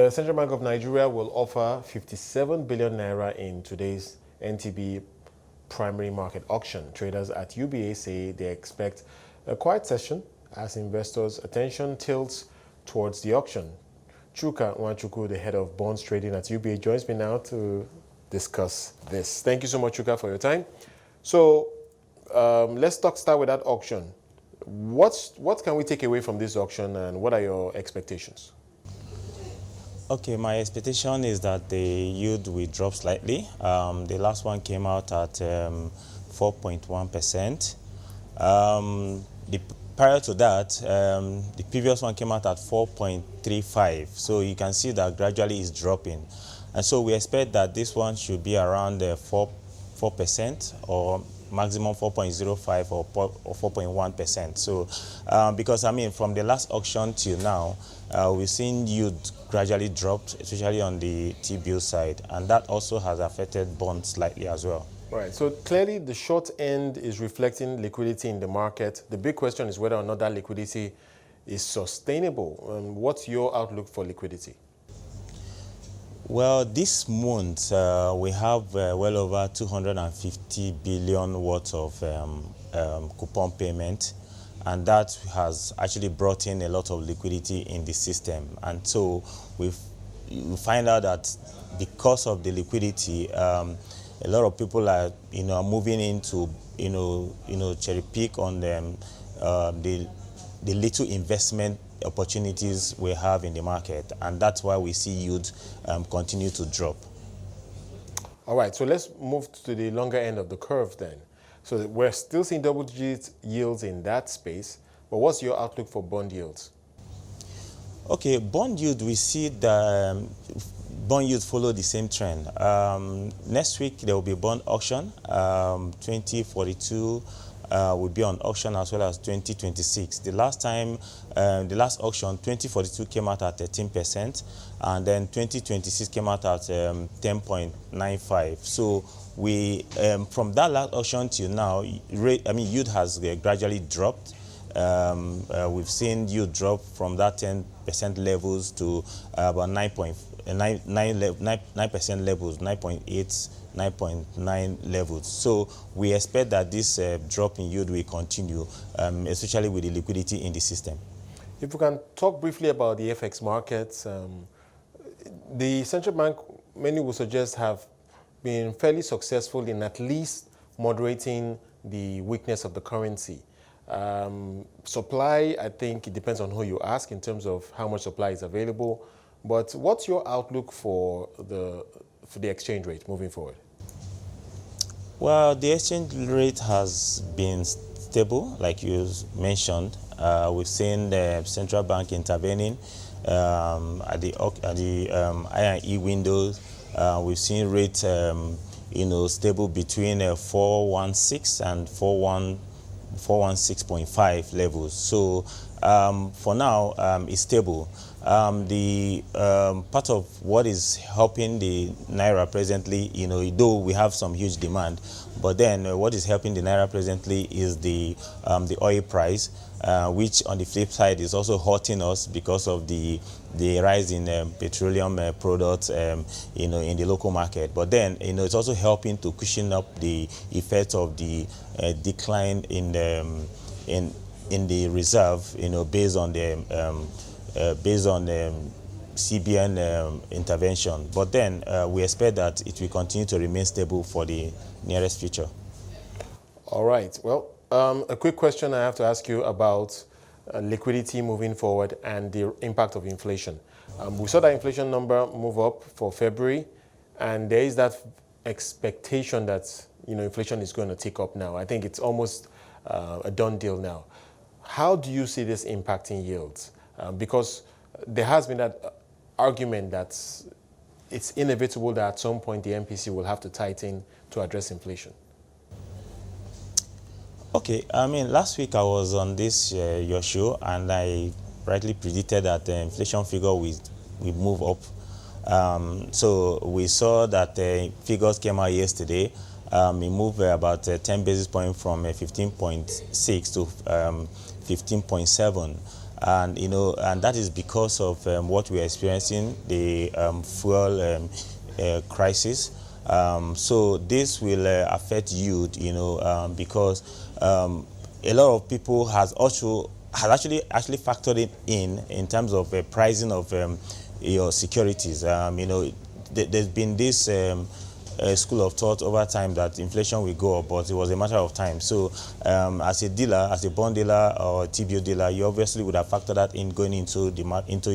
The Central Bank of Nigeria will offer 57 billion naira in today's NTB primary market auction. Traders at UBA say they expect a quiet session as investors' attention tilts towards the auction. Chuka Nwachukwu, the head of bonds trading at UBA, joins me now to discuss this. Thank you so much, Chuka, for your time. So let's start with that auction. What can we take away from this auction, and what are your expectations? Okay, my expectation is that the yield will drop slightly. The last one came out at 4.1%. Prior to that, the previous one came out at 4.35. So you can see that gradually is dropping. And so we expect that this one should be around 4% or maximum 4.05 or 4.1%. So because I mean from the last auction till now, we've seen yield gradually dropped, especially on the T-bill side, and that also has affected bonds slightly as well. Right, so clearly the short end is reflecting liquidity in the market. The big question is whether or not that liquidity is sustainable. What's your outlook for liquidity? Well, this month we have well over 250 billion worth of coupon payment, and that has actually brought in a lot of liquidity in the system. And so we find out that because of the liquidity, a lot of people are moving into cherry pick on them the little investment opportunities we have in the market, and that's why we see yield continue to drop. All right, so let's move to the longer end of the curve then. So we're still seeing double-digit yields in that space, but what's your outlook for bond yields? Okay, bond yield, we see the bond yield follow the same trend. Next week there will be a bond auction. 2042 will be on auction, as well as 2026. The last time, the last auction, 2042 came out at 13%, and then 2026 came out at 10.95. So we, from that last auction till now, yield has gradually dropped. We've seen yield drop from that 10% levels to about 9% levels, 9.8. 9.9 levels. So we expect that this drop in yield will continue, especially with the liquidity in the system. If we can talk briefly about the FX markets, the central bank, many would suggest, have been fairly successful in at least moderating the weakness of the currency. Supply, I think it depends on who you ask in terms of how much supply is available. But what's your outlook for the exchange rate moving forward? Well, the exchange rate has been stable, like you mentioned. We've seen the central bank intervening at the I&E windows. We've seen rates, stable between 416 and 416.5 levels. So for now, it's stable. The part of what is helping the naira presently, though we have some huge demand, but then what is helping the naira presently is the oil price, which on the flip side is also hurting us because of the rise in petroleum products, in the local market. But then, it's also helping to cushion up the effect of the decline in the reserve, based on the CBN intervention. But then we expect that it will continue to remain stable for the nearest future. All right. Well, a quick question I have to ask you about liquidity moving forward and the impact of inflation. We saw that inflation number move up for February, and there is that expectation that inflation is going to tick up now. I think it's almost a done deal now. How do you see this impacting yields? Because there has been that argument that it's inevitable that at some point the MPC will have to tighten to address inflation. Okay, last week I was on this your show, and I rightly predicted that the inflation figure will move up. So we saw that figures came out yesterday. It moved about 10 basis points from 15.6 to 15.7. and and that is because of what we are experiencing, the fuel crisis. So this will affect youth, because a lot of people has actually factored it in terms of pricing of your securities. There's been this school of thought over time that inflation will go up, but it was a matter of time. So as a dealer, as a bond dealer or TBO dealer, you obviously would have factored that in going into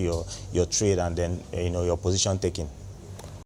your trade and then your position taking.